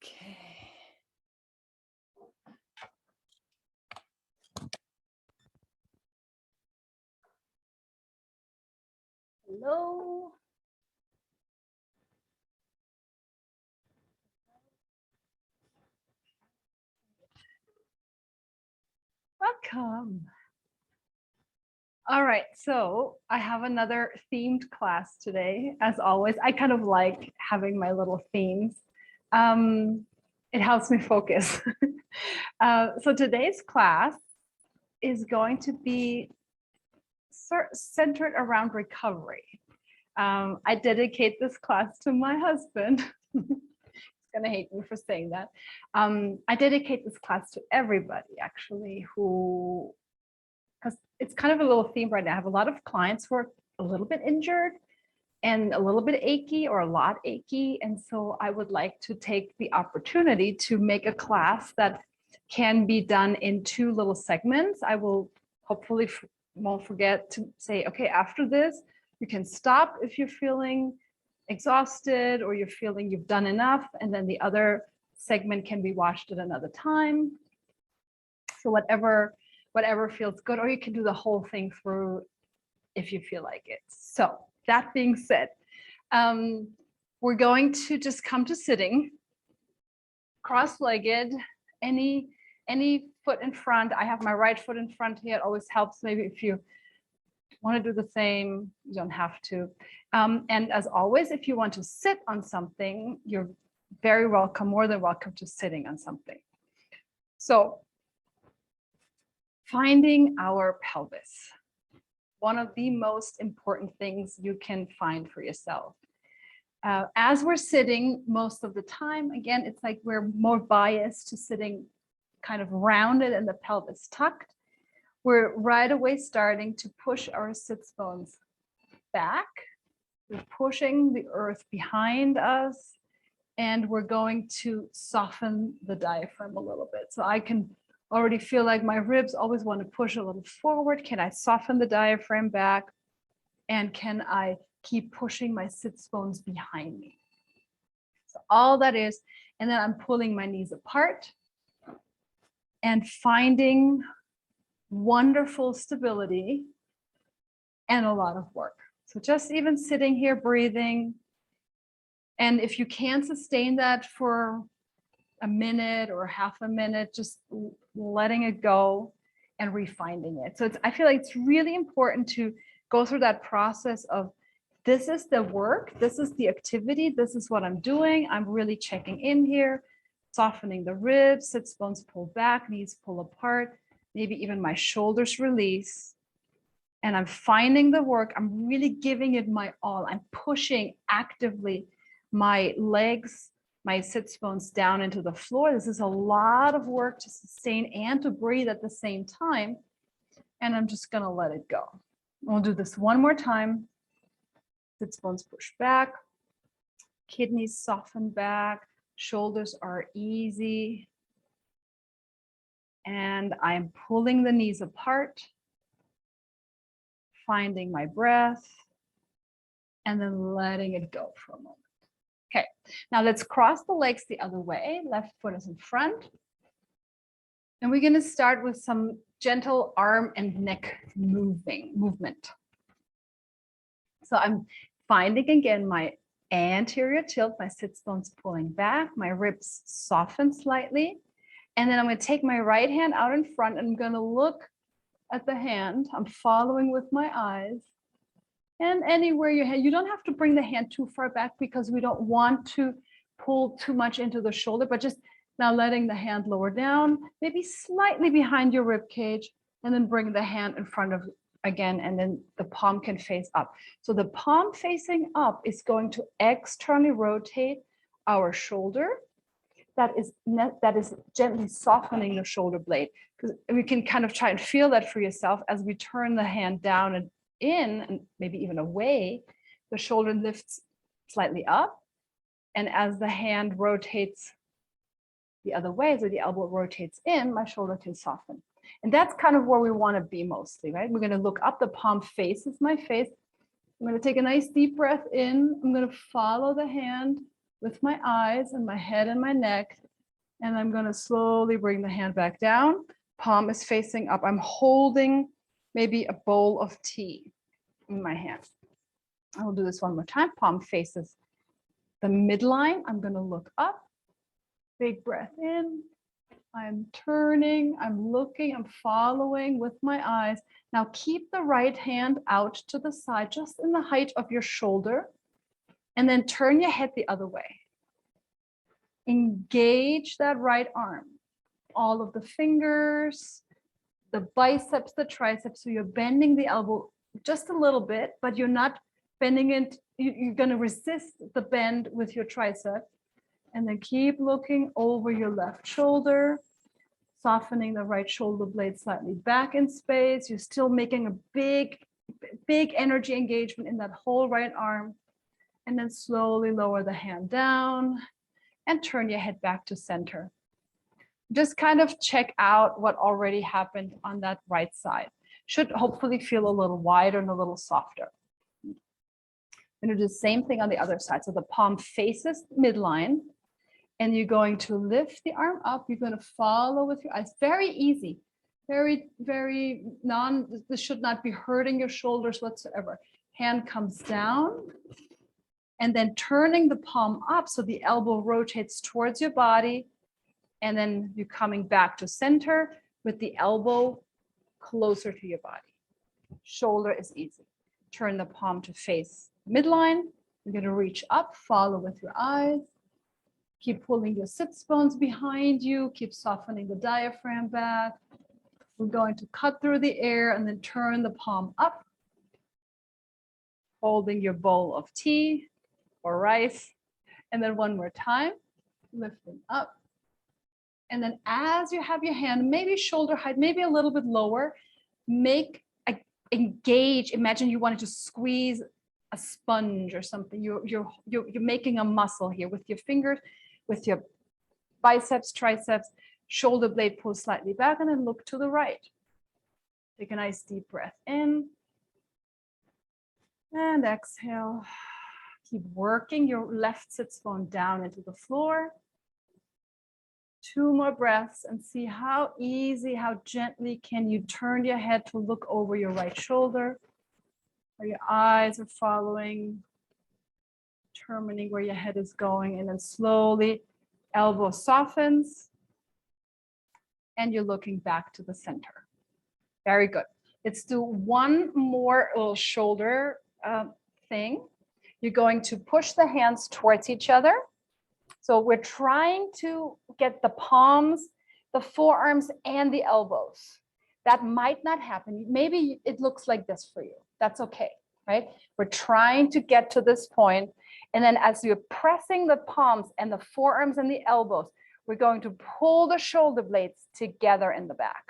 Okay. Hello. Welcome. All right, so I have another themed class today. As always, I kind of like having my little themes. It helps me focus. So today's class is going to be centered around recovery. I dedicate this class to my husband. He's gonna hate me for saying that. I dedicate this class to everybody actually who, because it's kind of a little theme right now. I have a lot of clients who are a little bit injured and a little bit achy or a lot achy. And so I would like to take the opportunity to make a class that can be done in 2 little segments. I will hopefully won't forget to say, okay, after this, you can stop if you're feeling exhausted or you're feeling you've done enough. And then the other segment can be watched at another time. So whatever feels good, or you can do the whole thing through if you feel like it. So that being said, we're going to just come to sitting, cross-legged, any foot in front. I have my right foot in front here. It always helps. Maybe if you want to do the same, you don't have to. And as always, if you want to sit on something, you're very welcome, more than welcome to sitting on something. So finding our pelvis, one of the most important things you can find for yourself. As we're sitting most of the time, again, it's like we're more biased to sitting kind of rounded and the pelvis tucked. We're right away starting to push our sits bones back. We're pushing the earth behind us, and we're going to soften the diaphragm a little bit. So I can already feel like my ribs always want to push a little forward. Can I soften the diaphragm back? And can I keep pushing my sits bones behind me? So all that is, and then I'm pulling my knees apart and finding wonderful stability and a lot of work. So just even sitting here, breathing. And if you can't sustain that for a minute or half a minute, just letting it go and refinding it. So I feel like it's really important to go through that process of, this is the work, this is the activity, this is what I'm doing. I'm really checking in here, softening the ribs, sits bones pull back, knees pull apart, maybe even my shoulders release. And I'm finding the work. I'm really giving it my all. I'm pushing actively my legs, my sits bones down into the floor. This is a lot of work to sustain and to breathe at the same time. And I'm just gonna let it go. We'll do this one more time. Sits bones push back, kidneys soften back, shoulders are easy. And I'm pulling the knees apart, finding my breath, and then letting it go for a moment. Okay, now let's cross the legs the other way. Left foot is in front. And we're going to start with some gentle arm and neck movement. So I'm finding again my anterior tilt, my sits bones pulling back, my ribs soften slightly. And then I'm going to take my right hand out in front and I'm going to look at the hand. I'm following with my eyes. And anywhere your hand, you don't have to bring the hand too far back because we don't want to pull too much into the shoulder, but just now letting the hand lower down, maybe slightly behind your rib cage, and then bring the hand in front of again, and then the palm can face up. So the palm facing up is going to externally rotate our shoulder. That is gently softening the shoulder blade, because we can kind of try and feel that for yourself as we turn the hand down and in and maybe even away. The shoulder lifts slightly up, and as the hand rotates the other way, so the elbow rotates in, my shoulder can soften. And that's kind of where we want to be mostly, right? We're going to look up, the palm faces my face. I'm going to take a nice deep breath in. I'm going to follow the hand with my eyes and my head and my neck. And I'm going to slowly bring the hand back down. Palm is facing up. I'm holding maybe a bowl of tea in my hand. I will do this one more time. Palm faces the midline. I'm going to look up. Big breath in. I'm turning, I'm looking, I'm following with my eyes. Now keep the right hand out to the side, just in the height of your shoulder, and then turn your head the other way. Engage that right arm, all of the fingers, the biceps, the triceps. So you're bending the elbow just a little bit, but you're not bending it. You're going to resist the bend with your tricep. And then keep looking over your left shoulder, softening the right shoulder blade slightly back in space. You're still making a big energy engagement in that whole right arm. And then slowly lower the hand down and turn your head back to center. Just kind of check out what already happened on that right side. Should hopefully feel a little wider and a little softer. I'm going to do the same thing on the other side. So the palm faces midline. And you're going to lift the arm up. You're going to follow with your eyes. Very easy. Very, this should not be hurting your shoulders whatsoever. Hand comes down. And then turning the palm up so the elbow rotates towards your body. And then you're coming back to center with the elbow closer to your body. Shoulder is easy. Turn the palm to face midline. You're going to reach up, follow with your eyes. Keep pulling your sits bones behind you. Keep softening the diaphragm back. We're going to cut through the air and then turn the palm up, holding your bowl of tea or rice. And then one more time, lifting up. And then as you have your hand, maybe shoulder height, maybe a little bit lower, engage. Imagine you wanted to squeeze a sponge or something. You're making a muscle here with your fingers, with your biceps, triceps, shoulder blade pull slightly back and then look to the right. Take a nice deep breath in and exhale. Keep working your left sits bone down into the floor. 2 more breaths and see how easy, how gently can you turn your head to look over your right shoulder. Where your eyes are following, determining where your head is going, and then slowly elbow softens and you're looking back to the center. Very good. Let's do one more little shoulder thing. You're going to push the hands towards each other. So we're trying to get the palms, the forearms, and the elbows. That might not happen. Maybe it looks like this for you. That's okay, right? We're trying to get to this point. And then as you're pressing the palms and the forearms and the elbows, we're going to pull the shoulder blades together in the back.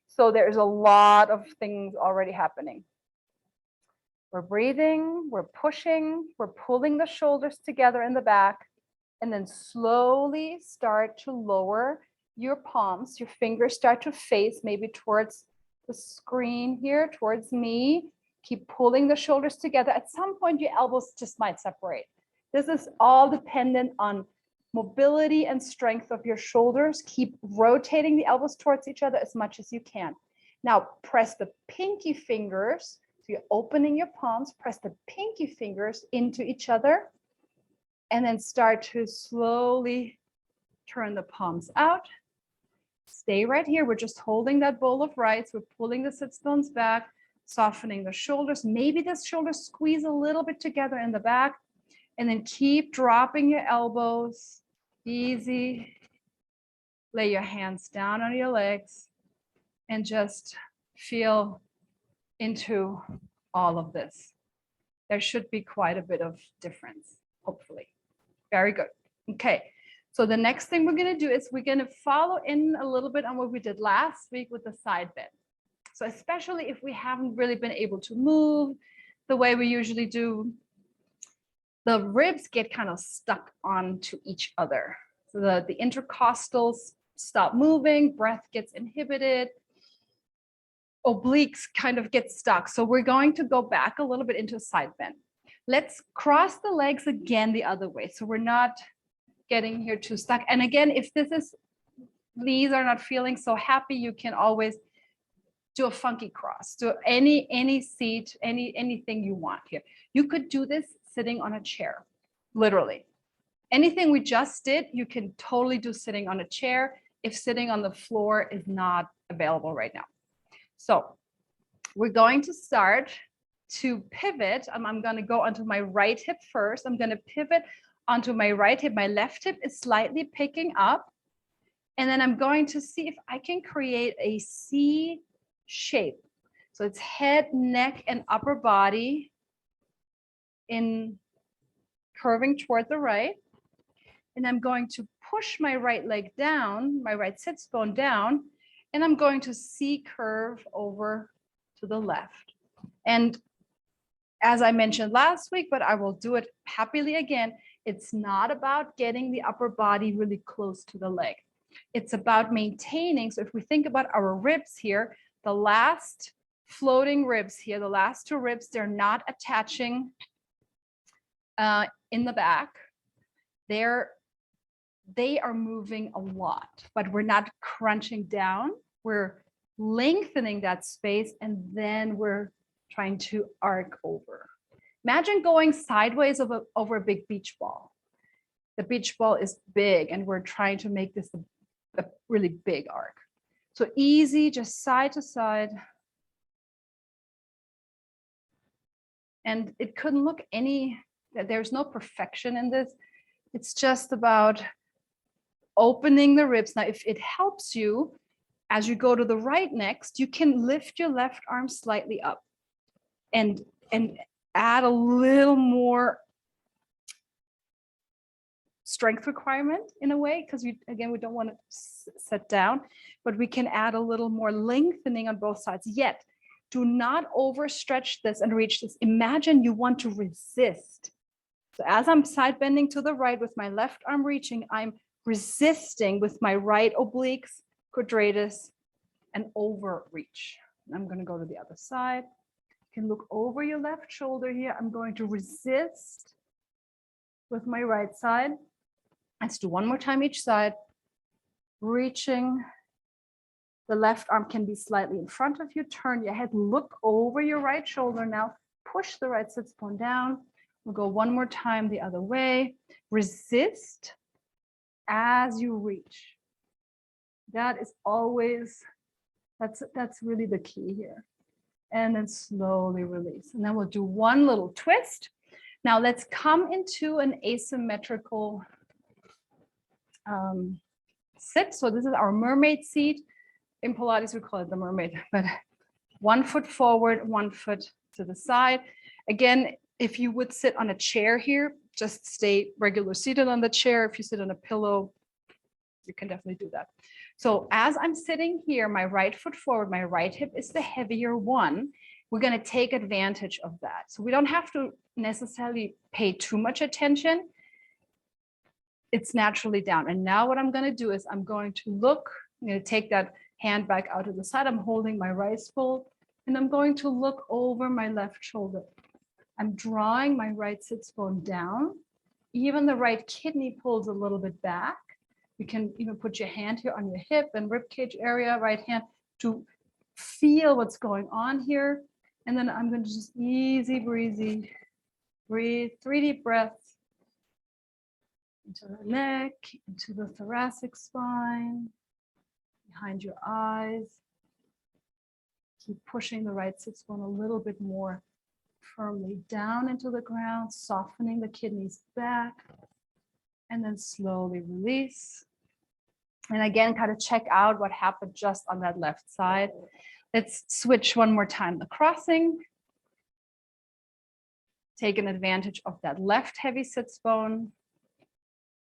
So there's a lot of things already happening. We're breathing, we're pushing, we're pulling the shoulders together in the back, and then slowly start to lower your palms. Your fingers start to face maybe towards the screen here, towards me. Keep pulling the shoulders together. At some point, your elbows just might separate. This is all dependent on mobility and strength of your shoulders. Keep rotating the elbows towards each other as much as you can. Now, press the pinky fingers. So you're opening your palms, press the pinky fingers into each other, and then start to slowly turn the palms out. Stay right here. We're just holding that bowl of rice. We're pulling the sits bones back, softening the shoulders. Maybe the shoulders squeeze a little bit together in the back, and then keep dropping your elbows. Easy. Lay your hands down on your legs and just feel into all of this. There should be quite a bit of difference, hopefully. Very good. Okay. So the next thing we're going to do is we're going to follow in a little bit on what we did last week with the side bend. So especially if we haven't really been able to move the way we usually do, the ribs get kind of stuck onto each other. So the intercostals stop moving, breath gets inhibited, obliques kind of get stuck. So we're going to go back a little bit into side bend. Let's cross the legs again the other way. So we're not getting here too stuck. And again, if these are not feeling so happy, you can always do a funky cross, do any seat, anything you want here. You could do this sitting on a chair, literally. Anything we just did, you can totally do sitting on a chair if sitting on the floor is not available right now. So we're going to start to pivot. I'm going to go onto my right hip first. I'm going to pivot onto my right hip. My left hip is slightly picking up. And then I'm going to see if I can create a C shape. So it's head, neck, and upper body in curving toward the right. And I'm going to push my right leg down, my right sits bone down, and I'm going to C curve over to the left. And as I mentioned last week, but I will do it happily again, it's not about getting the upper body really close to the leg. It's about maintaining. So if we think about our ribs here, the last floating ribs here, the last two ribs, they're not attaching in the back. They are moving a lot, but we're not crunching down. We're lengthening that space, and then we're trying to arc over. Imagine going sideways over a big beach ball. The beach ball is big, and we're trying to make this a really big arc. So easy, just side to side. And it couldn't look there's no perfection in this. It's just about opening the ribs. Now, if it helps you, as you go to the right next, you can lift your left arm slightly up and add a little more strength requirement in a way, because we don't want to sit down, but we can add a little more lengthening on both sides. Yet, do not overstretch this and reach this. Imagine you want to resist. So as I'm side bending to the right with my left arm reaching, I'm resisting with my right obliques, quadratus, and overreach. I'm going to go to the other side. You can look over your left shoulder here. I'm going to resist with my right side. Let's do one more time each side. Reaching. The left arm can be slightly in front of you. Turn your head, look over your right shoulder now. Push the right sits bone down. We'll go one more time the other way. Resist as you reach. That is always, that's really the key here. And then slowly release. And then we'll do one little twist. Now let's come into an asymmetrical sit. So this is our mermaid seat. In Pilates, we call it the mermaid, but 1 foot forward, 1 foot to the side. Again, if you would sit on a chair here, just stay regular seated on the chair. If you sit on a pillow, you can definitely do that. So as I'm sitting here, my right foot forward, my right hip is the heavier one. We're going to take advantage of that. So we don't have to necessarily pay too much attention. It's naturally down. And now what I'm going to do is I'm going to take that hand back out to the side. I'm holding my right full, and I'm going to look over my left shoulder. I'm drawing my right sits bone down. Even the right kidney pulls a little bit back. You can even put your hand here on your hip and rib cage area, right hand, to feel what's going on here. And then I'm going to just easy breezy breathe 3 deep breaths into the neck, into the thoracic spine, behind your eyes. Keep pushing the right sits bone a little bit more firmly down into the ground, softening the kidneys back, and then slowly release. And again, kind of check out what happened just on that left side. Let's switch one more time. The crossing. Taking advantage of that left heavy sits bone.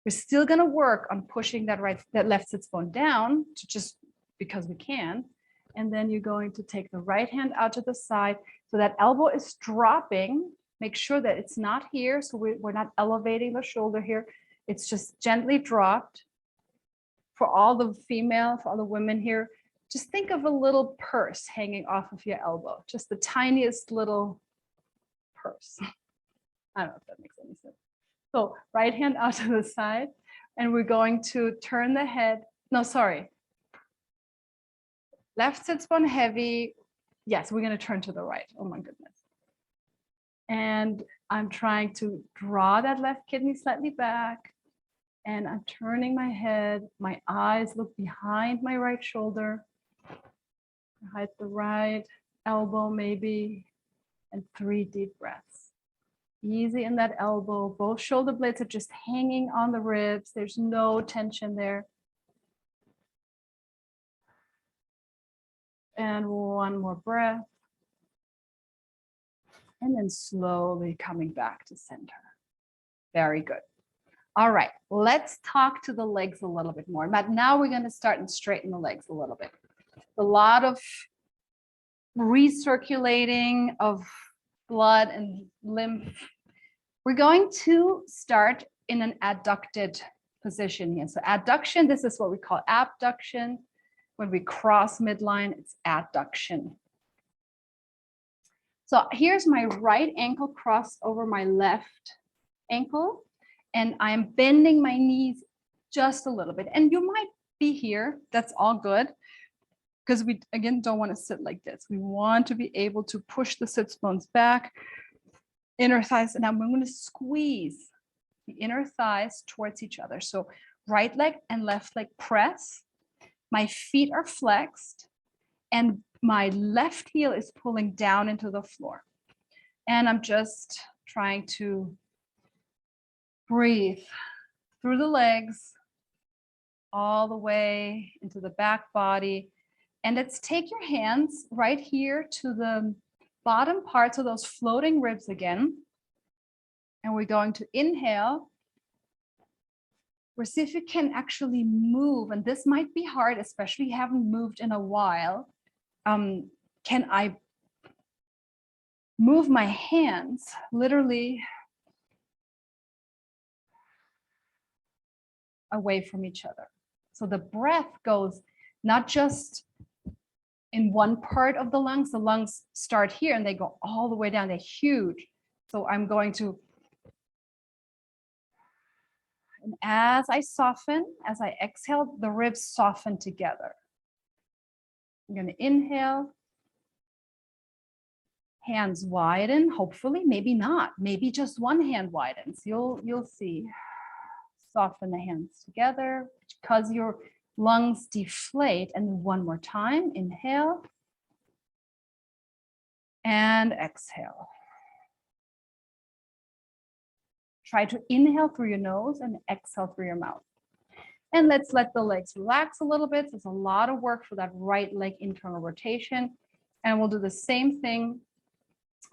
We're still going to work on pushing that left sits bone down, just because we can. And then you're going to take the right hand out to the side. So that elbow is dropping. Make sure that it's not here. So we're not elevating the shoulder here. It's just gently dropped. For all the women here, just think of a little purse hanging off of your elbow. Just the tiniest little purse. I don't know if that makes any sense. So right hand out to the side, and we're going to turn the head. No, sorry. Left sits bone heavy. Yes, we're going to turn to the right. Oh my goodness. And I'm trying to draw that left kidney slightly back. And I'm turning my head. My eyes look behind my right shoulder. Hide the right elbow maybe. And 3 deep breaths. Easy in that elbow. Both shoulder blades are just hanging on the ribs. There's no tension there. And 1 more breath. And then slowly coming back to center. Very good. All right, let's talk to the legs a little bit more. But now we're going to start and straighten the legs a little bit. A lot of recirculating of blood and lymph. We're going to start in an adducted position here. So adduction, this is what we call abduction. When we cross midline, it's adduction. So here's my right ankle crossed over my left ankle, and I'm bending my knees just a little bit. And you might be here, that's all good, because we, again, don't want to sit like this. We want to be able to push the sits bones back, inner thighs, and I'm going to squeeze the inner thighs towards each other. So right leg and left leg press. My feet are flexed, and my left heel is pulling down into the floor. And I'm just trying to breathe through the legs, all the way into the back body. And let's take your hands right here to the bottom parts of those floating ribs again. And we're going to inhale. We'll see if you can actually move. And this might be hard, especially if you haven't moved in a while. Can I move my hands literally away from each other? So the breath goes not just in one part of the lungs start here and they go all the way down, they're huge. So I'm going to, and as I soften, as I exhale, the ribs soften together. I'm going to inhale. Hands widen, hopefully, maybe not. Maybe just one hand widens. You'll see. Soften the hands together because your lungs deflate. And one more time, inhale and exhale. Try to inhale through your nose and exhale through your mouth. And let's let the legs relax a little bit. There's a lot of work for that right leg internal rotation. And we'll do the same thing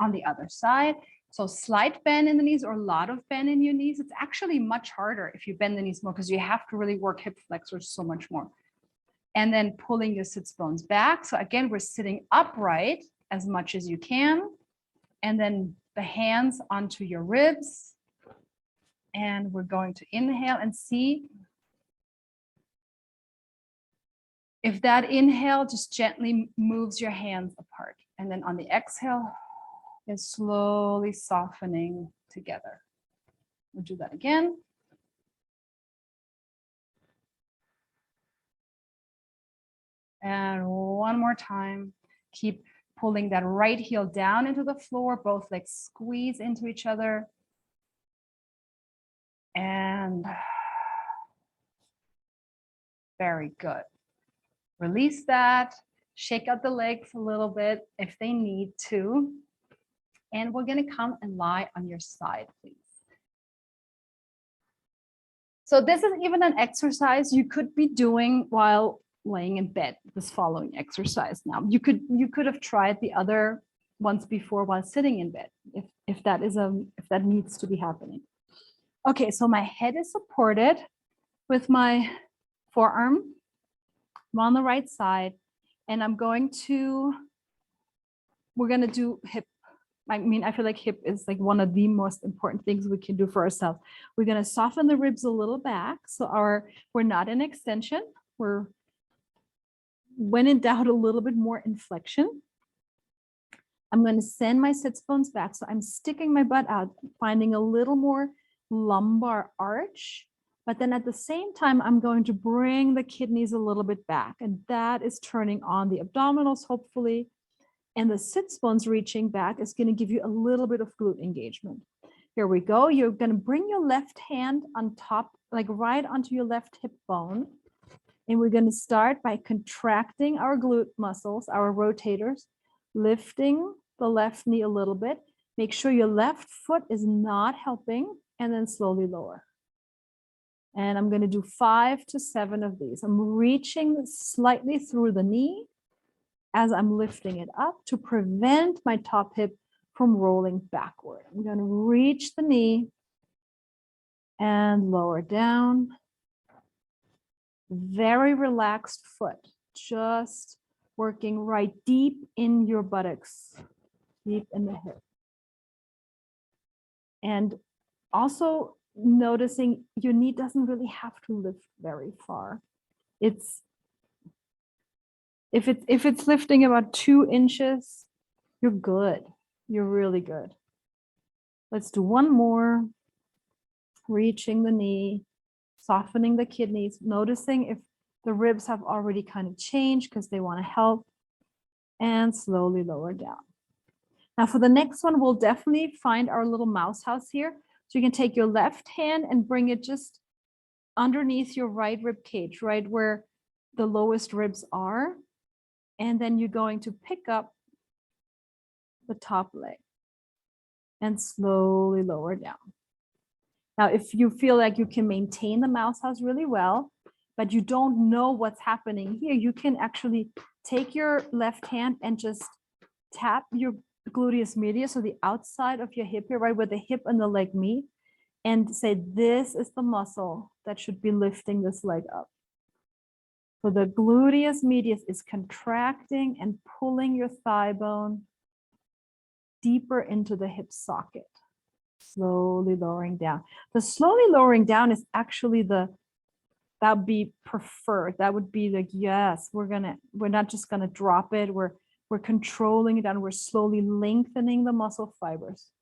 on the other side. So slight bend in the knees or a lot of bend in your knees. It's actually much harder if you bend the knees more because you have to really work hip flexors so much more. And then pulling your sits bones back. So again, we're sitting upright as much as you can. And then the hands onto your ribs. And we're going to inhale and see if that inhale just gently moves your hands apart. And then on the exhale, is slowly softening together. We'll do that again. And one more time. Keep pulling that right heel down into the floor. Both legs squeeze into each other. And very good. Release that. Shake out the legs a little bit if they need to. And we're going to come and lie on your side, please. So this is even an exercise you could be doing while laying in bed, this following exercise now. You could have tried the other ones before while sitting in bed, if that needs to be happening. Okay, so my head is supported with my forearm. I'm on the right side, and we're going to do hip. I mean, I feel like hip is like one of the most important things we can do for ourselves. We're going to soften the ribs a little back. So we're not in extension. We're, when in doubt, a little bit more in flexion. I'm going to send my sits bones back. So I'm sticking my butt out, finding a little more lumbar arch. But then at the same time, I'm going to bring the kidneys a little bit back. And that is turning on the abdominals, hopefully. And the sits bones reaching back is going to give you a little bit of glute engagement. Here we go. You're going to bring your left hand on top, like right onto your left hip bone. And we're going to start by contracting our glute muscles, our rotators, lifting the left knee a little bit. Make sure your left foot is not helping, and then slowly lower. And I'm going to do 5 to 7 of these. I'm reaching slightly through the knee as I'm lifting it up to prevent my top hip from rolling backward. I'm going to reach the knee and lower down. Very relaxed foot, just working right deep in your buttocks, deep in the hip. And also noticing your knee doesn't really have to lift very far. If it's lifting about 2 inches, you're good. You're really good. Let's do one more. Reaching the knee, softening the kidneys, noticing if the ribs have already kind of changed because they want to help, and slowly lower down. Now for the next one, we'll definitely find our little mouse house here. So you can take your left hand and bring it just underneath your right rib cage, right where the lowest ribs are. And then you're going to pick up the top leg and slowly lower down. Now, if you feel like you can maintain the mouse house really well, but you don't know what's happening here, you can actually take your left hand and just tap your gluteus medius, so the outside of your hip here, right where the hip and the leg meet, and say, this is the muscle that should be lifting this leg up. So the gluteus medius is contracting and pulling your thigh bone deeper into the hip socket. Slowly lowering down. The slowly lowering down is actually that would be preferred. That would be like, yes, we're not just gonna drop it. We're controlling it and we're slowly lengthening the muscle fibers.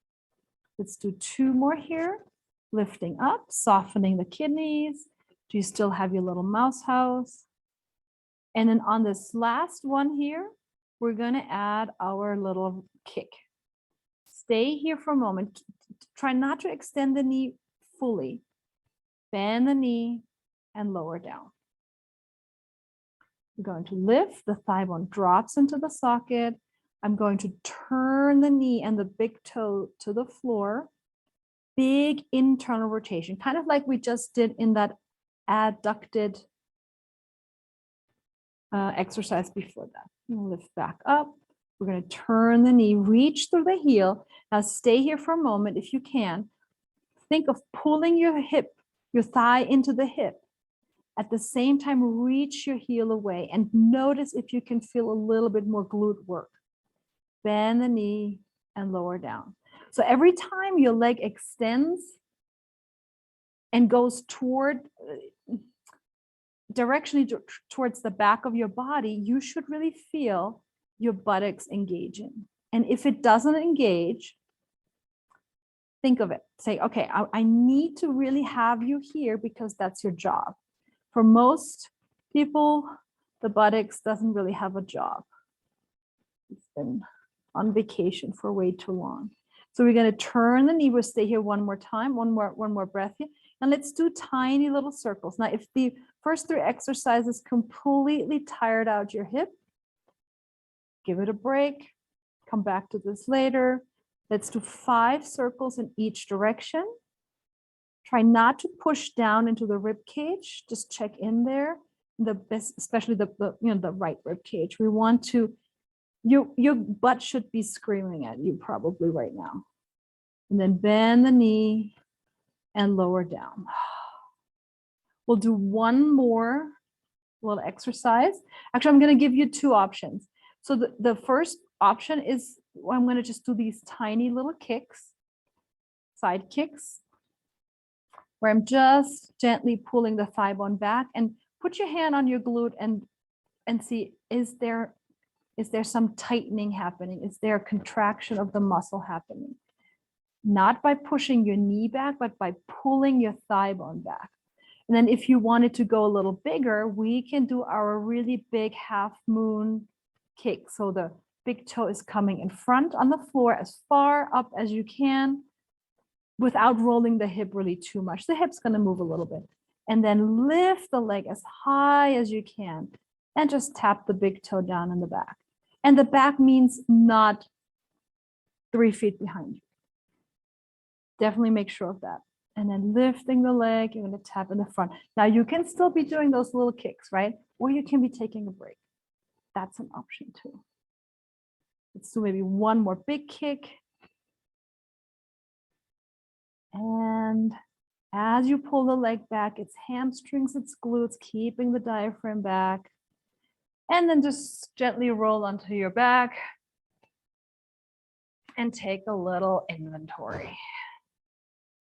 Let's do 2 more here. Lifting up, softening the kidneys. Do you still have your little mouse house? And then on this last one here, we're gonna add our little kick. Stay here for a moment. Try not to extend the knee fully. Bend the knee and lower down. We're going to lift, the thigh bone drops into the socket. I'm going to turn the knee and the big toe to the floor. Big internal rotation, kind of like we just did in that adducted exercise before that. Lift back up. We're going to turn the knee, reach through the heel. Now stay here for a moment if you can. Think of pulling your hip, your thigh into the hip. At the same time, reach your heel away and notice if you can feel a little bit more glute work. Bend the knee and lower down. So every time your leg extends and goes directionally towards the back of your body, you should really feel your buttocks engaging. And if it doesn't engage, think of it. Say, okay, I need to really have you here because that's your job. For most people, the buttocks doesn't really have a job. It's been on vacation for way too long. So we're going to turn the knee. We'll stay here one more time, one more breath here. And let's do tiny little circles. Now, if the first 3 exercises completely tired out your hip, give it a break. Come back to this later. Let's do 5 circles in each direction. Try not to push down into the rib cage. Just check in there. Especially the right rib cage. We want to. Your butt should be screaming at you probably right now. And then bend the knee and lower down. We'll do one more little exercise. Actually, I'm going to give you 2 options. So the first option is I'm going to just do these tiny little kicks, side kicks, where I'm just gently pulling the thigh bone back, and put your hand on your glute and see, is there Is there some tightening happening? Is there a contraction of the muscle happening? Not by pushing your knee back, but by pulling your thigh bone back. And then if you wanted to go a little bigger, we can do our really big half moon kick. So the big toe is coming in front on the floor as far up as you can without rolling the hip really too much. The hip's going to move a little bit. And then lift the leg as high as you can and just tap the big toe down in the back. And the back means not 3 feet behind you. Definitely make sure of that. And then lifting the leg, you're going to tap in the front. Now you can still be doing those little kicks, right? Or you can be taking a break. That's an option too. Let's do maybe one more big kick. And as you pull the leg back, it's hamstrings, it's glutes, keeping the diaphragm back. And then just gently roll onto your back and take a little inventory.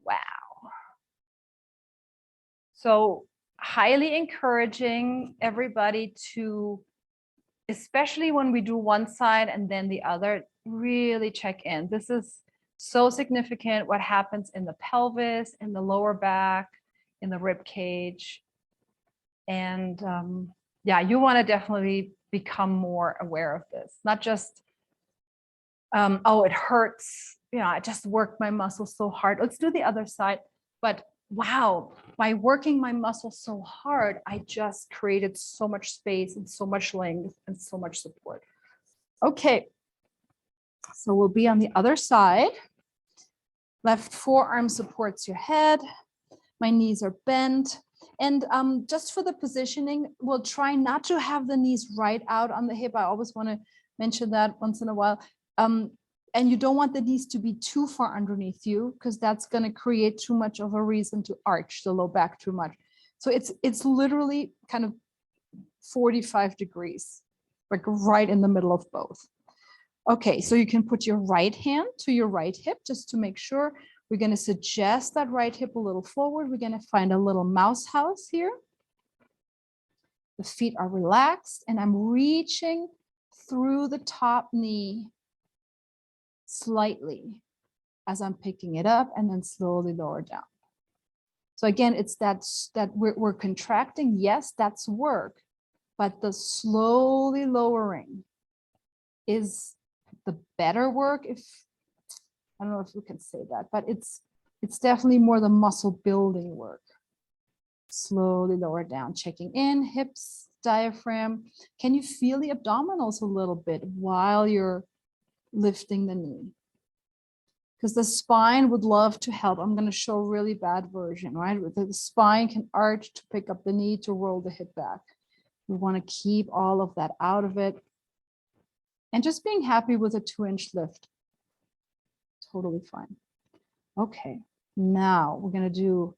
Wow. So highly encouraging everybody to, especially when we do one side and then the other, really check in. This is so significant what happens in the pelvis, in the lower back, in the rib cage. And yeah, you want to definitely become more aware of this. Not just, oh, it hurts. You know, I just worked my muscles so hard. Let's do the other side. But wow, by working my muscles so hard, I just created so much space and so much length and so much support. Okay, so we'll be on the other side. Left forearm supports your head. My knees are bent. And just for the positioning, we'll try not to have the knees right out on the hip. I always want to mention that once in a while. And you don't want the knees to be too far underneath you, because that's going to create too much of a reason to arch the low back too much. So it's literally kind of 45 degrees, like right in the middle of both. Okay, so you can put your right hand to your right hip just to make sure. We're going to suggest that right hip a little forward. We're going to find a little mouse house here. The feet are relaxed, and I'm reaching through the top knee slightly as I'm picking it up, and then slowly lower down. So again, it's that we're contracting. Yes, that's work, but the slowly lowering is the better work. If I don't know if you can say that, but it's definitely more the muscle building work. Slowly lower down, checking in, hips, diaphragm. Can you feel the abdominals a little bit while you're lifting the knee? Because the spine would love to help. I'm going to show a really bad version, right? The spine can arch to pick up the knee to roll the hip back. We want to keep all of that out of it. And just being happy with a 2-inch lift. Totally fine. Okay, now we're going to do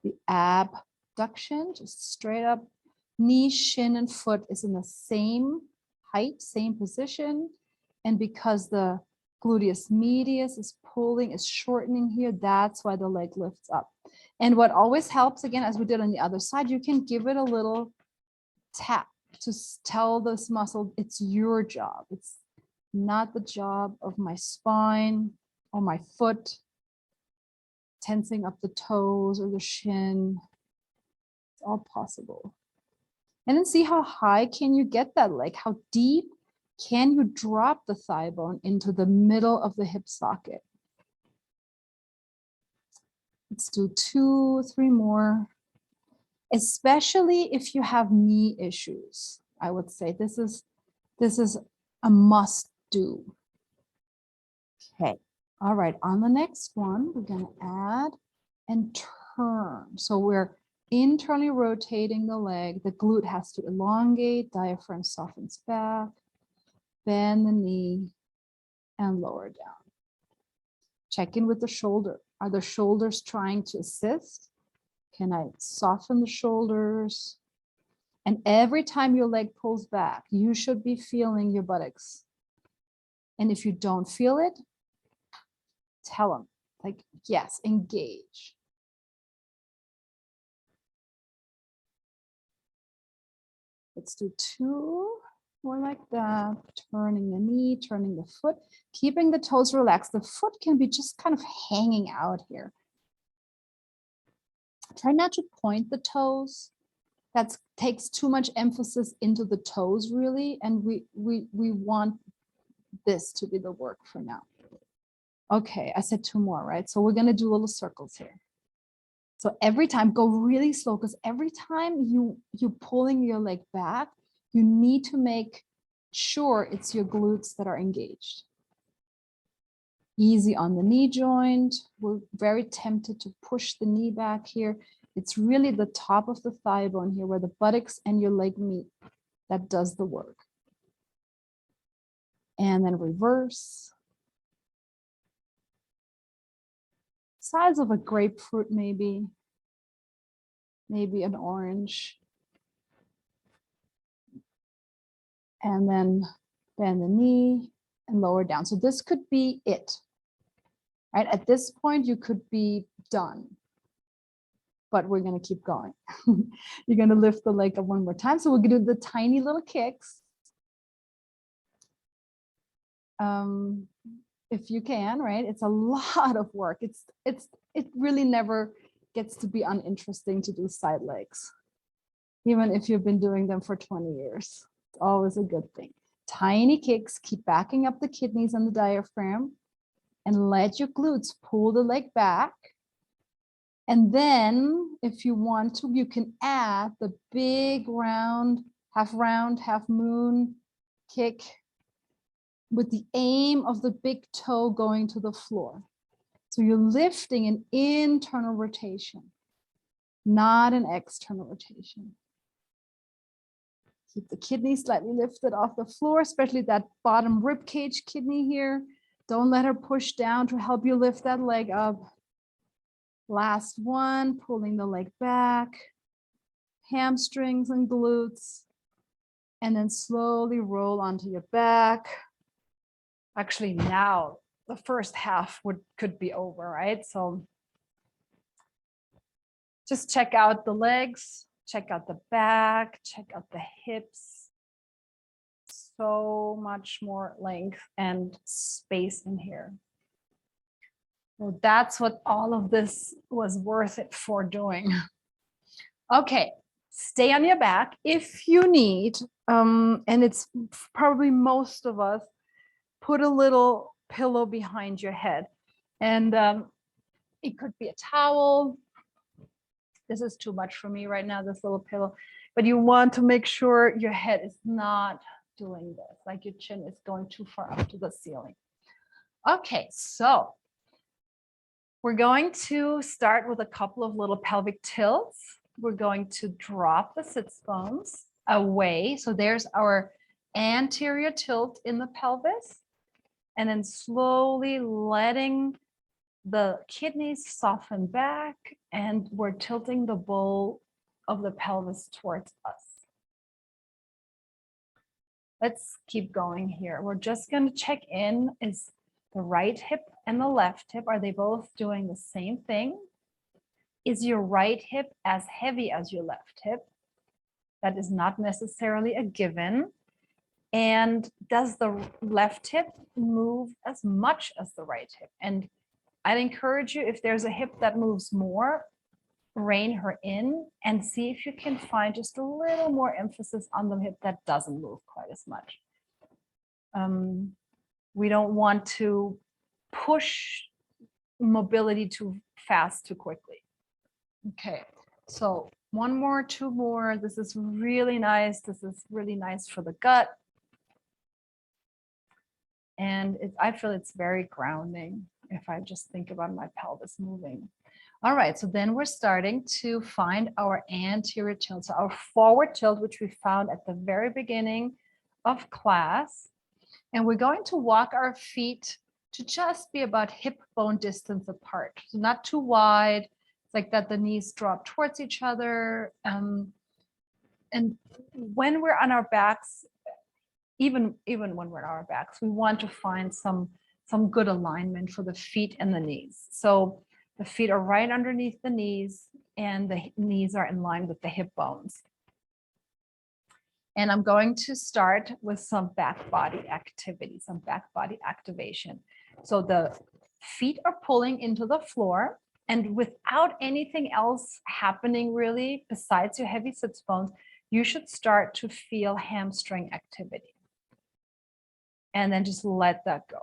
the abduction, just straight up. Knee, shin, and foot is in the same height, same position. And because the gluteus medius is pulling, is shortening here, that's why the leg lifts up. And what always helps, again, as we did on the other side, you can give it a little tap to tell this muscle it's your job. It's not the job of my spine or my foot, tensing up the toes or the shin. It's all possible. And then see how high can you get that leg? How deep can you drop the thigh bone into the middle of the hip socket? Let's do 2, 3 more. Especially if you have knee issues, I would say this is a must do. Okay, all right, on the next one, we're going to add and turn. So we're internally rotating the leg. The glute has to elongate, diaphragm softens back, bend the knee, and lower down. Check in with the shoulder. Are the shoulders trying to assist? Can I soften the shoulders? And every time your leg pulls back, you should be feeling your buttocks. And if you don't feel it, tell them, like, yes, engage. Let's do 2. More like that, turning the knee, turning the foot, keeping the toes relaxed. The foot can be just kind of hanging out here. Try not to point the toes. That takes too much emphasis into the toes, really, and we want this to be the work for now. Okay, I said 2 more, right? So we're gonna do little circles here. So every time, go really slow, because every time you're pulling your leg back, you need to make sure it's your glutes that are engaged. Easy on the knee joint. We're very tempted to push the knee back here. It's really the top of the thigh bone here where the buttocks and your leg meet that does the work. And then reverse. Size of a grapefruit, maybe an orange. And then bend the knee and lower down. So this could be it, right? At this point, you could be done, but we're gonna keep going. You're gonna lift the leg up one more time. So we're gonna do the tiny little kicks. If you can, right? It's a lot of work. It really never gets to be uninteresting to do side legs, even if you've been doing them for 20 years. It's always a good thing. Tiny kicks, keep backing up the kidneys and the diaphragm, and let your glutes pull the leg back. And then if you want to, you can add the big round, half moon kick with the aim of the big toe going to the floor. So you're lifting an internal rotation, not an external rotation. Keep the kidney slightly lifted off the floor, especially that bottom rib cage kidney here. Don't let her push down to help you lift that leg up. Last one, pulling the leg back, hamstrings and glutes, and then slowly roll onto your back. Actually, now the first half could be over, right? So just check out the legs, check out the back, check out the hips. So much more length and space in here. So that's what all of this was worth it for doing. Okay, stay on your back if you need, and it's probably most of us, put a little pillow behind your head. And it could be a towel. This is too much for me right now, this little pillow. But you want to make sure your head is not doing this, like your chin is going too far up to the ceiling. Okay, so we're going to start with a couple of little pelvic tilts. We're going to drop the sits bones away. So there's our anterior tilt in the pelvis. And then slowly letting the kidneys soften back, and we're tilting the bowl of the pelvis towards us. Let's keep going here. We're just going to check in. Is the right hip and the left hip, are they both doing the same thing? Is your right hip as heavy as your left hip? That is not necessarily a given. And does the left hip move as much as the right hip? And I'd encourage you, if there's a hip that moves more, rein her in and see if you can find just a little more emphasis on the hip that doesn't move quite as much. We don't want to push mobility too fast, too quickly. Okay, so 1 more, 2 more. This is really nice. This is really nice for the gut. And I feel it's very grounding if I just think about my pelvis moving. All right, so then we're starting to find our anterior tilt. So our forward tilt, which we found at the very beginning of class. And we're going to walk our feet to just be about hip bone distance apart. So not too wide, it's like that the knees drop towards each other. And when we're on our backs, even when we're on our backs, we want to find some good alignment for the feet and the knees. So the feet are right underneath the knees and the knees are in line with the hip bones. And I'm going to start with some back body activity, some back body activation. So the feet are pulling into the floor, and without anything else happening really besides your heavy sits bones, you should start to feel hamstring activity. And then just let that go.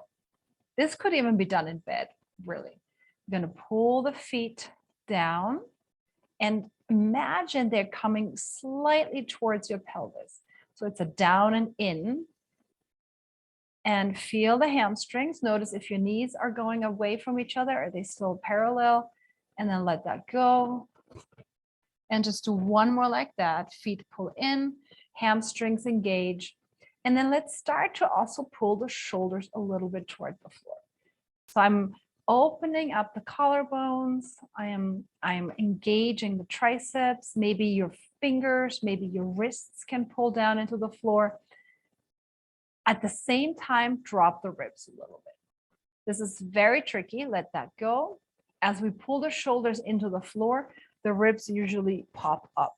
This could even be done in bed, really. You're going to pull the feet down and imagine they're coming slightly towards your pelvis. So it's a down and in. And feel the hamstrings. Notice if your knees are going away from each other, are they still parallel? And then let that go. And just do one more like that. Feet pull in, hamstrings engage. And then let's start to also pull the shoulders a little bit toward the floor. So I'm opening up the collarbones. I am engaging the triceps, maybe your fingers, maybe your wrists can pull down into the floor. At the same time, drop the ribs a little bit. This is very tricky. Let that go. As we pull the shoulders into the floor, the ribs usually pop up.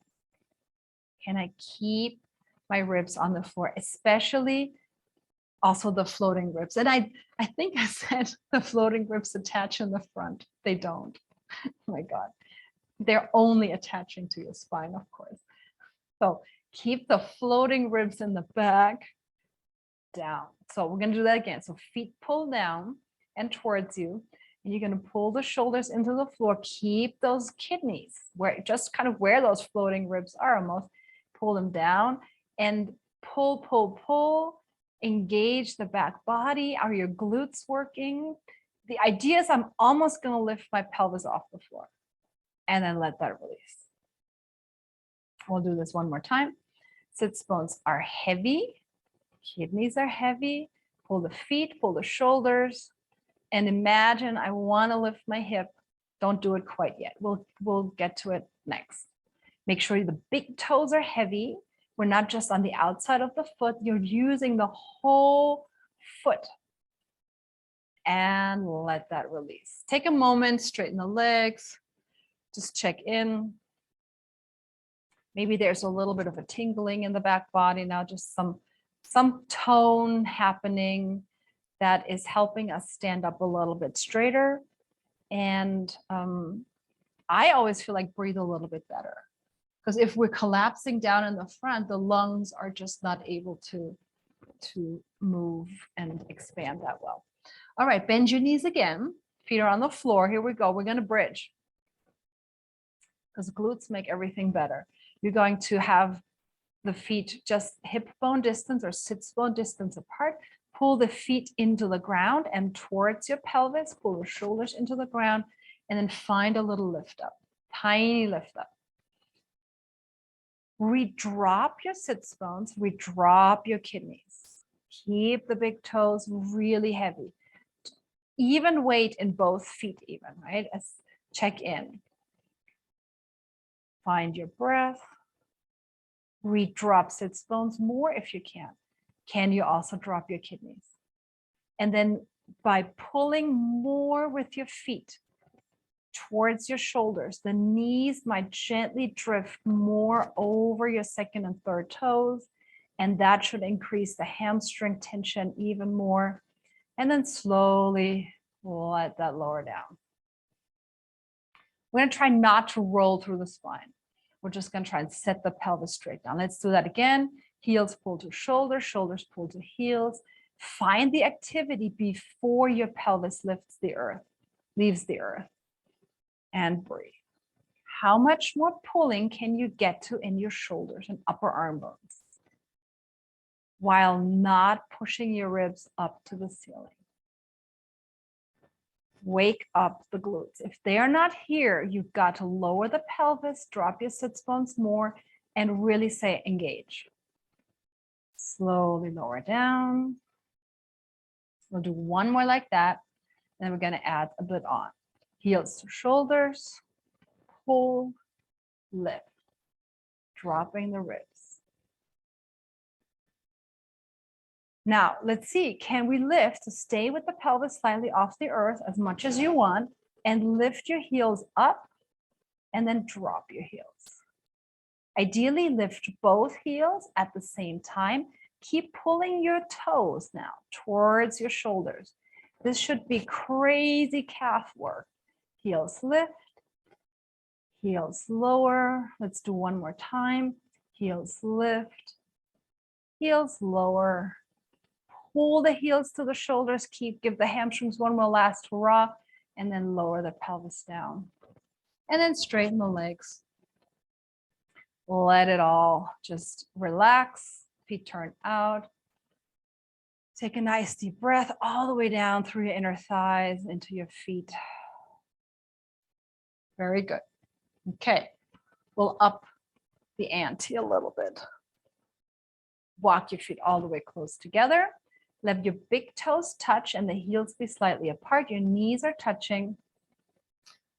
Can I keep my ribs on the floor, especially also the floating ribs? And I think I said the floating ribs attach in the front. They don't. Oh my God. They're only attaching to your spine, of course. So keep the floating ribs in the back down. So we're going to do that again. So feet pull down and towards you. And you're going to pull the shoulders into the floor. Keep those kidneys where just kind of where those floating ribs are almost. Pull them down and pull, pull, pull. Engage the back body. Are your glutes working? The idea is I'm almost going to lift my pelvis off the floor and then let that release. We'll do this one more time. Sits bones are heavy. Kidneys are heavy. Pull the feet, pull the shoulders, and imagine I want to lift my hip. Don't do it quite yet. We'll get to it next. Make sure the big toes are heavy. We're not just on the outside of the foot. You're using the whole foot. And let that release. Take a moment, straighten the legs. Just check in. Maybe there's a little bit of a tingling in the back body now, just some tone happening that is helping us stand up a little bit straighter. And I always feel like breathe a little bit better. Because if we're collapsing down in the front, the lungs are just not able to move and expand that well. All right, bend your knees again. Feet are on the floor. Here we go. We're going to bridge. Because glutes make everything better. You're going to have the feet just hip bone distance or sits bone distance apart. Pull the feet into the ground and towards your pelvis. Pull the shoulders into the ground and then find a little lift up. Tiny lift up. Redrop your sits bones. Redrop your kidneys. Keep the big toes really heavy. Even weight in both feet even, right? As check in. Find your breath. Redrop sits bones more if you can. Can you also drop your kidneys? And then by pulling more with your feet towards your shoulders, the knees might gently drift more over your second and third toes, and that should increase the hamstring tension even more. And then slowly let that lower down. We're going to try not to roll through the spine. We're just going to try and set the pelvis straight down. Let's do that again. Heels pull to shoulders, shoulders pull to heels. Find the activity before your pelvis lifts the earth, leaves the earth, and breathe. How much more pulling can you get to in your shoulders and upper arm bones while not pushing your ribs up to the ceiling? Wake up the glutes. If they are not here, you've got to lower the pelvis, drop your sits bones more, and really say engage. Slowly lower down. We'll do one more like that. Then we're going to add a bit on. Heels to shoulders, pull, lift, dropping the ribs. Now, let's see, can we lift to stay with the pelvis slightly off the earth as much as you want and lift your heels up and then drop your heels. Ideally, lift both heels at the same time. Keep pulling your toes now towards your shoulders. This should be crazy calf work. Heels lift, heels lower. Let's do one more time. Heels lift, heels lower. Pull the heels to the shoulders. Give the hamstrings one more last hurrah, and then lower the pelvis down. And then straighten the legs. Let it all just relax. Feet turn out. Take a nice deep breath all the way down through your inner thighs into your feet. Very good. Okay, we'll up the ante a little bit. Walk your feet all the way close together. Let your big toes touch and the heels be slightly apart. Your knees are touching.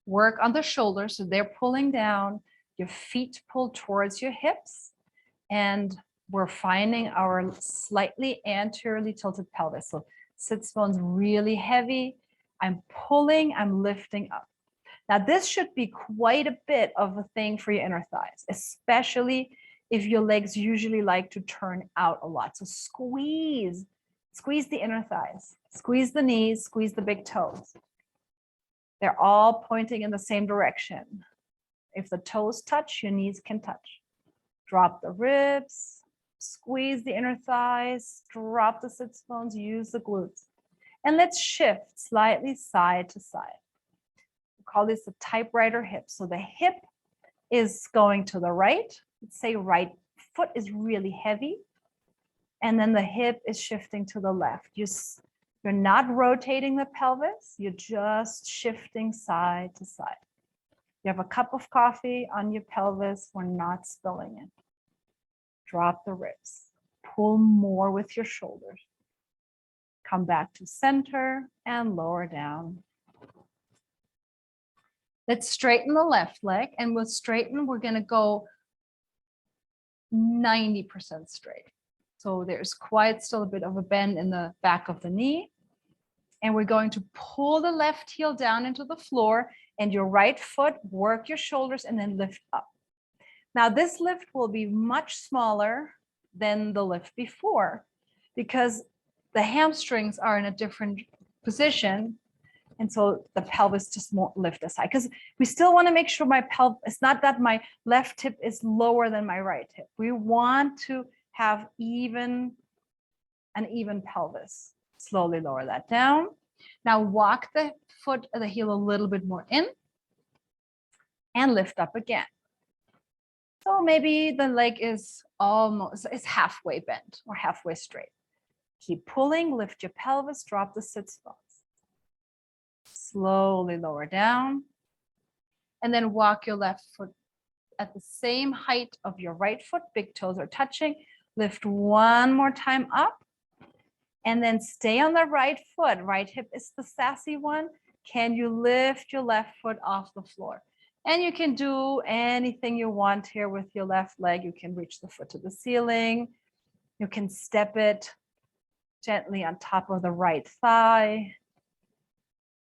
Work on the shoulders so they're pulling down. Your feet pull towards your hips. And we're finding our slightly anteriorly tilted pelvis. So sits bones really heavy. I'm pulling, I'm lifting up. Now this should be quite a bit of a thing for your inner thighs, especially if your legs usually like to turn out a lot. So squeeze the inner thighs, squeeze the knees, squeeze the big toes. They're all pointing in the same direction. If the toes touch, your knees can touch. Drop the ribs, squeeze the inner thighs, drop the sits bones, use the glutes. And let's shift slightly side to side. We call this the typewriter hip. So the hip is going to the right. Let's say right foot is really heavy. And then the hip is shifting to the left. You're not rotating the pelvis. You're just shifting side to side. You have a cup of coffee on your pelvis. We're not spilling it. Drop the ribs. Pull more with your shoulders. Come back to center and lower down. Let's straighten the left leg. And with straighten, we're going to go 90% straight. So there's quite still a bit of a bend in the back of the knee. And we're going to pull the left heel down into the floor and your right foot, work your shoulders and then lift up. Now this lift will be much smaller than the lift before because the hamstrings are in a different position. And so the pelvis just won't lift aside because we still want to make sure my pelvis, it's not that my left hip is lower than my right hip. We want to have an even pelvis. Slowly lower that down. Now walk the heel a little bit more in and lift up again. So maybe the leg is halfway bent or halfway straight. Keep pulling, lift your pelvis, drop the sits bones. Slowly lower down. And then walk your left foot at the same height of your right foot. Big toes are touching. Lift one more time up. And then stay on the right foot. Right hip is the sassy one. Can you lift your left foot off the floor? And you can do anything you want here with your left leg. You can reach the foot to the ceiling. You can step it gently on top of the right thigh.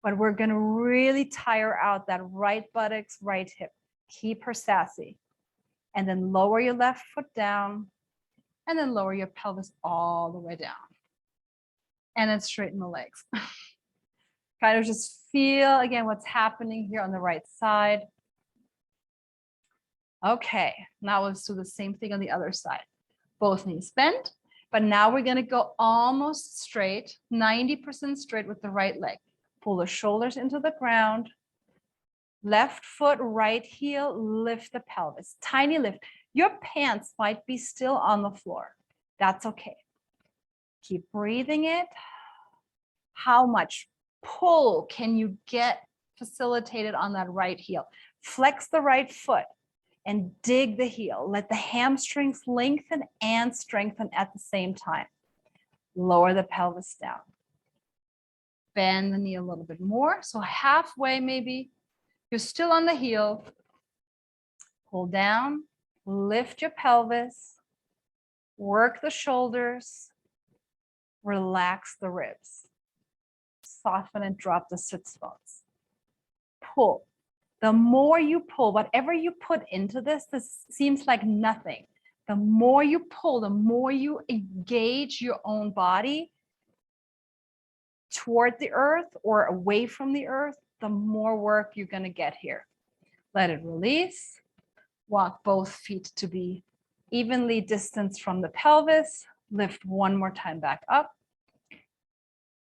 But we're going to really tire out that right buttocks, right hip. Keep her sassy. And then lower your left foot down. And then lower your pelvis all the way down. And then straighten the legs. Kind of just feel again what's happening here on the right side. Okay, now let's do the same thing on the other side. Both knees bent, but now we're going to go almost straight, 90% straight with the right leg. Pull the shoulders into the ground. Left foot, right heel, lift the pelvis. Tiny lift. Your pants might be still on the floor. That's okay. Keep breathing it. How much pull can you get facilitated on that right heel? Flex the right foot and dig the heel. Let the hamstrings lengthen and strengthen at the same time. Lower the pelvis down. Bend the knee a little bit more. So halfway maybe. You're still on the heel. Pull down, lift your pelvis, work the shoulders, relax the ribs. Soften and drop the sits bones. Pull, The more you pull, whatever you put into this seems like nothing. The more you pull, the more you engage your own body toward the earth or away from the earth, the more work you're going to get here. Let it release. Walk both feet to be evenly distanced from the pelvis. Lift one more time back up.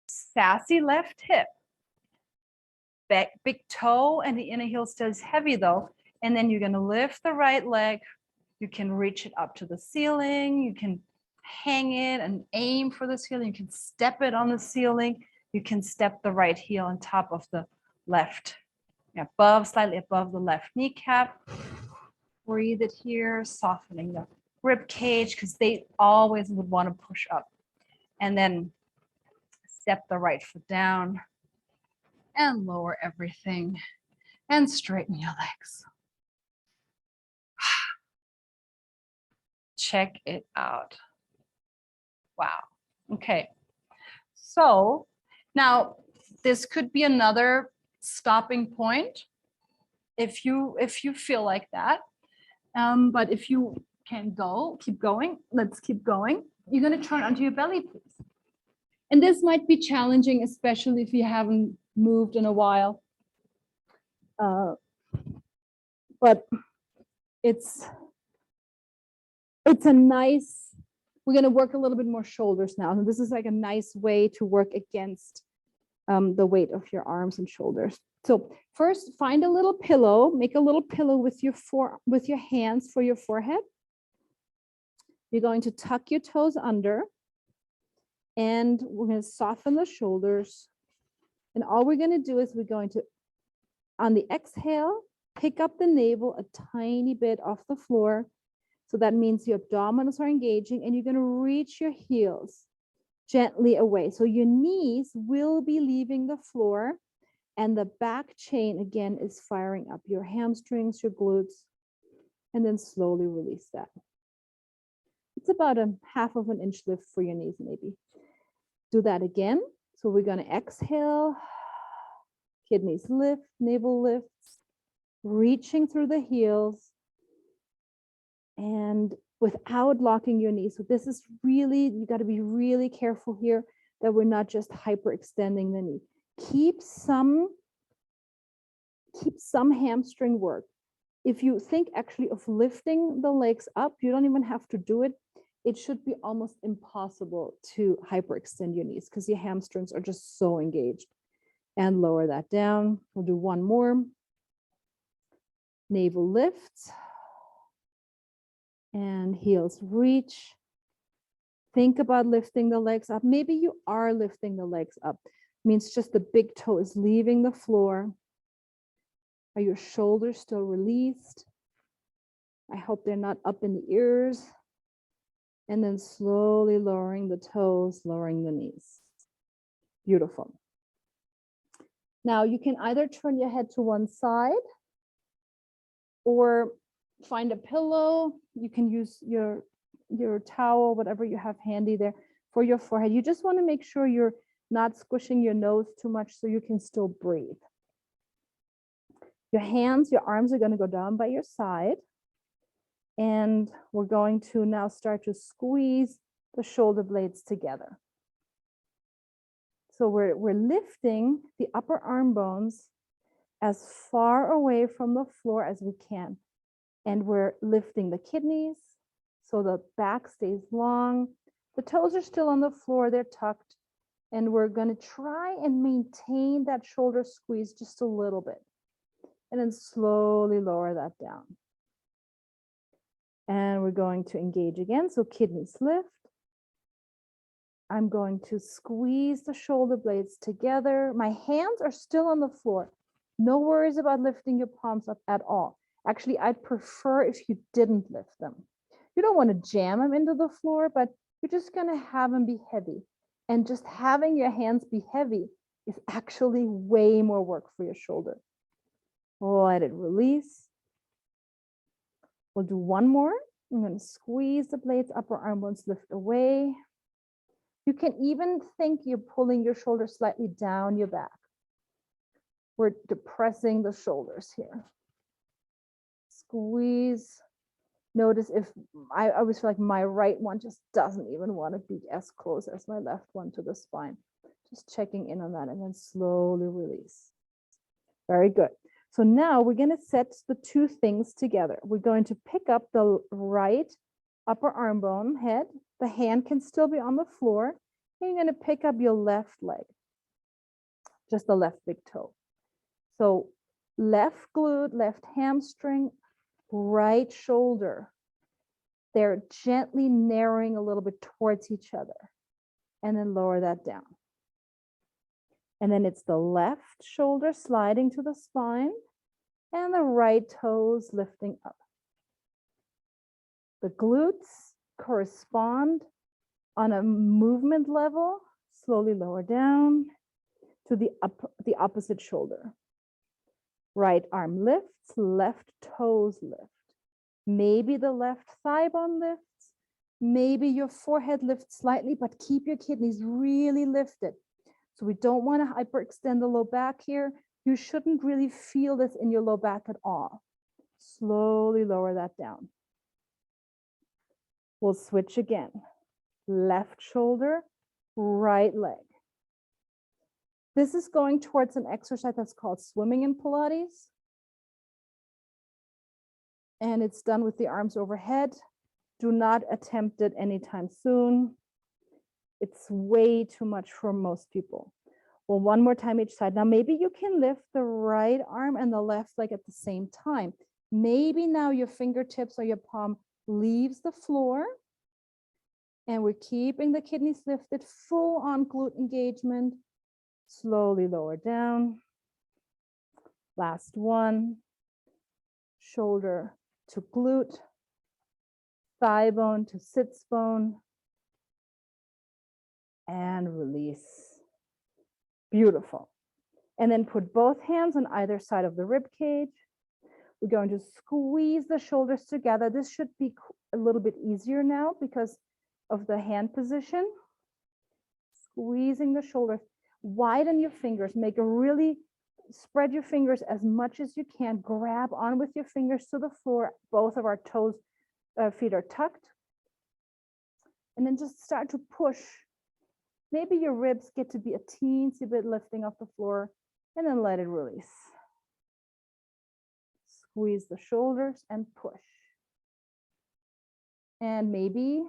Sassy left hip. Back, big toe, and the inner heel stays heavy though. And then you're going to lift the right leg. You can reach it up to the ceiling. You can hang it and aim for the ceiling. You can step it on the ceiling. You can step the right heel on top of the left, slightly above the left kneecap. Breathe it here, softening the rib cage because they always would want to push up. And then step the right foot down and lower everything and straighten your legs. Check it out. Wow. Okay. So now this could be another stopping point if you feel like that. But if you can keep going. Let's keep going. You're going to turn onto your belly, please. And this might be challenging, especially if you haven't moved in a while. But it's a nice, we're going to work a little bit more shoulders now. And this is like a nice way to work against the weight of your arms and shoulders. So first, find a little pillow, make a little pillow with your hands for your forehead. You're going to tuck your toes under, and we're going to soften the shoulders. And all we're going to do is we're going to, on the exhale, pick up the navel a tiny bit off the floor. So that means your abdominals are engaging, and you're going to reach your heels gently away. So your knees will be leaving the floor, and the back chain again is firing up your hamstrings, your glutes, and then slowly release that. It's about a 1/2 inch lift for your knees, maybe. Do that again. So we're going to exhale, kidneys lift, navel lifts, reaching through the heels, and without locking your knees. So this is really, you got to be really careful here that we're not just hyperextending the knee. Keep some hamstring work. If you think actually of lifting the legs up, you don't even have to do it. It should be almost impossible to hyperextend your knees because your hamstrings are just so engaged. And lower that down. We'll do one more. Navel lifts. And heels reach. Think about lifting the legs up. Maybe you are lifting the legs up. It means just the big toe is leaving the floor. Are your shoulders still released? I hope they're not up in the ears. And then slowly lowering the toes, lowering the knees. Beautiful. Now you can either turn your head to one side or find a pillow. You can use your towel, whatever you have handy there for your forehead. You just want to make sure you're not squishing your nose too much so you can still breathe. Your hands, your arms are going to go down by your side. And we're going to now start to squeeze the shoulder blades together. So we're lifting the upper arm bones as far away from the floor as we can. And we're lifting the kidneys so the back stays long. The toes are still on the floor, they're tucked. And we're going to try and maintain that shoulder squeeze just a little bit. And then slowly lower that down. And we're going to engage again. So kidneys lift. I'm going to squeeze the shoulder blades together. My hands are still on the floor. No worries about lifting your palms up at all. Actually, I'd prefer if you didn't lift them. You don't want to jam them into the floor, but you're just going to have them be heavy. And just having your hands be heavy is actually way more work for your shoulder. Let it release. We'll do one more. I'm going to squeeze the blades, upper arm bones lift away. You can even think you're pulling your shoulder slightly down your back. we're depressing the shoulders here. Squeeze. Notice if I always feel like my right one just doesn't even want to be as close as my left one to the spine. Just checking in on that and then slowly release. Very good. So now we're going to set the two things together. We're going to pick up the right upper arm bone head. The hand can still be on the floor. And you're going to pick up your left leg, just the left big toe. So left glute, left hamstring, right shoulder. They're gently narrowing a little bit towards each other. And then lower that down. And then it's the left shoulder sliding to the spine and the right toes lifting up. The glutes correspond on a movement level, slowly lower down to the opposite shoulder. Right arm lifts, left toes lift. Maybe the left thigh bone lifts, maybe your forehead lifts slightly, but keep your kidneys really lifted. So we don't want to hyperextend the low back here. You shouldn't really feel this in your low back at all. Slowly lower that down. We'll switch again. Left shoulder, right leg. This is going towards an exercise that's called swimming in Pilates. And it's done with the arms overhead. Do not attempt it anytime soon. It's way too much for most people. Well, one more time each side. Now, maybe you can lift the right arm and the left leg at the same time. Maybe now your fingertips or your palm leaves the floor. And we're keeping the kidneys lifted, full on glute engagement. Slowly lower down. Last one. Shoulder to glute. Thigh bone to sits bone. And release. Beautiful. And then put both hands on either side of the rib cage. We're going to squeeze the shoulders together. This should be a little bit easier now because of the hand position. Squeezing the shoulders. Widen your fingers. Make a really, spread your fingers as much as you can. Grab on with your fingers to the floor. Both of our toes, feet are tucked. And then just start to push. Maybe your ribs get to be a teensy bit lifting off the floor, and then let it release. Squeeze the shoulders and push. And maybe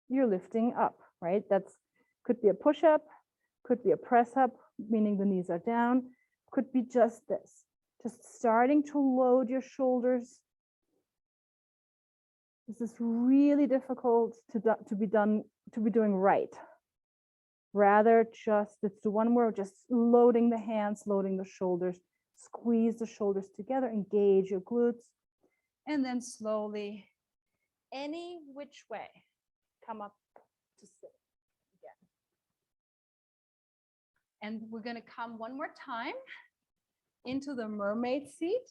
you're lifting up, right? That's could be a push-up, could be a press-up, meaning the knees are down, could be just this. Just starting to load your shoulders. This is really difficult to be doing right. Rather, let's do one more, just loading the hands, loading the shoulders, squeeze the shoulders together, engage your glutes, and then slowly, any which way, come up to sit again. And we're going to come one more time into the mermaid seat.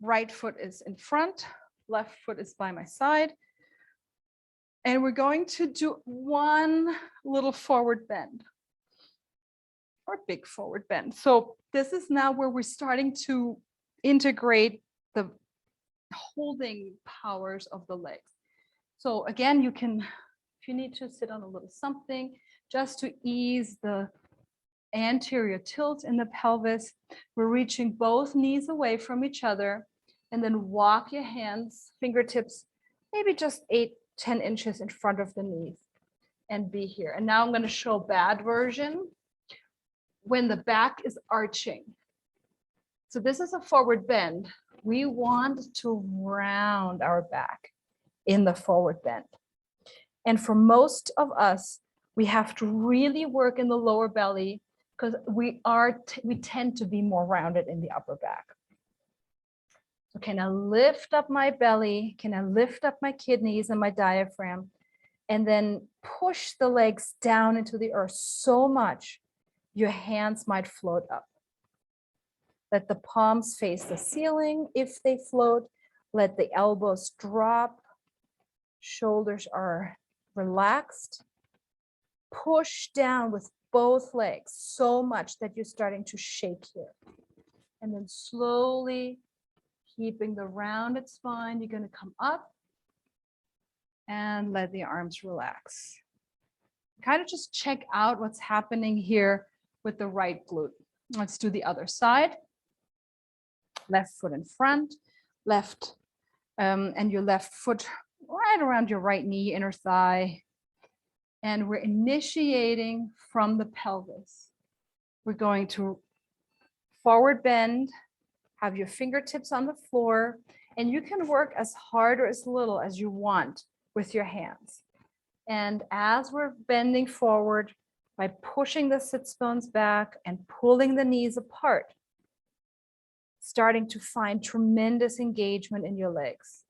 Right foot is in front, left foot is by my side. And we're going to do one little forward bend or big forward bend. So this is now where we're starting to integrate the holding powers of the legs. So again, you can, if you need to sit on a little something, just to ease the anterior tilt in the pelvis, we're reaching both knees away from each other and then walk your hands, fingertips, maybe just 8-10 inches in front of the knees and be here. And now I'm going to show bad version when the back is arching. So this is a forward bend. We want to round our back in the forward bend. And for most of us, we have to really work in the lower belly because we tend to be more rounded in the upper back. So can I lift up my belly? Can I lift up my kidneys and my diaphragm? And then push the legs down into the earth so much, your hands might float up. Let the palms face the ceiling if they float. Let the elbows drop. Shoulders are relaxed. Push down with both legs so much that you're starting to shake here. And then slowly, keeping the rounded spine, you're going to come up and let the arms relax. Kind of just check out what's happening here with the right glute. Let's do the other side. Left foot in front, left, and your left foot right around your right knee, inner thigh. And we're initiating from the pelvis. We're going to forward bend, have your fingertips on the floor, and you can work as hard or as little as you want with your hands. And as we're bending forward by pushing the sits bones back and pulling the knees apart, starting to find tremendous engagement in your legs.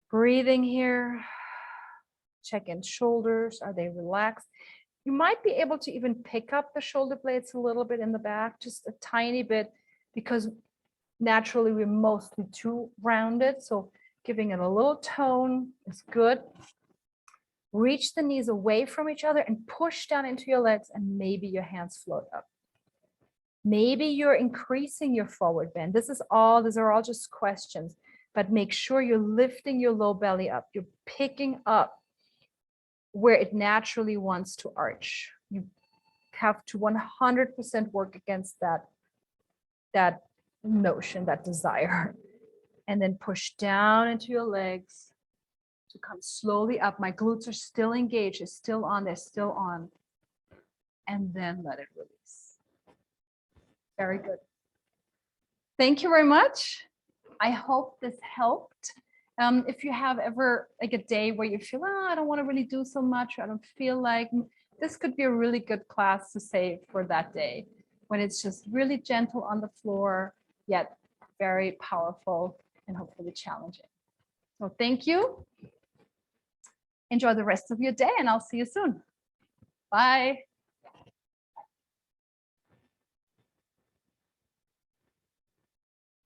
Breathing here, check in shoulders, are they relaxed? You might be able to even pick up the shoulder blades a little bit in the back, just a tiny bit, because naturally we're mostly too rounded. So giving it a little tone is good. Reach the knees away from each other and push down into your legs, and maybe your hands float up. Maybe you're increasing your forward bend. These are all just questions, but make sure you're lifting your low belly up. You're picking up where it naturally wants to arch. You have to 100% work against that notion, that desire. And then push down into your legs to come slowly up. My glutes are still engaged, it's still on, they're still on. And then let it release. Very good. Thank you very much. I hope this helped. If you have ever like a day where you feel, oh, I don't want to really do so much, I don't feel like, this could be a really good class to save for that day, when it's just really gentle on the floor, yet very powerful and hopefully challenging. So thank you. Enjoy the rest of your day, and I'll see you soon. Bye.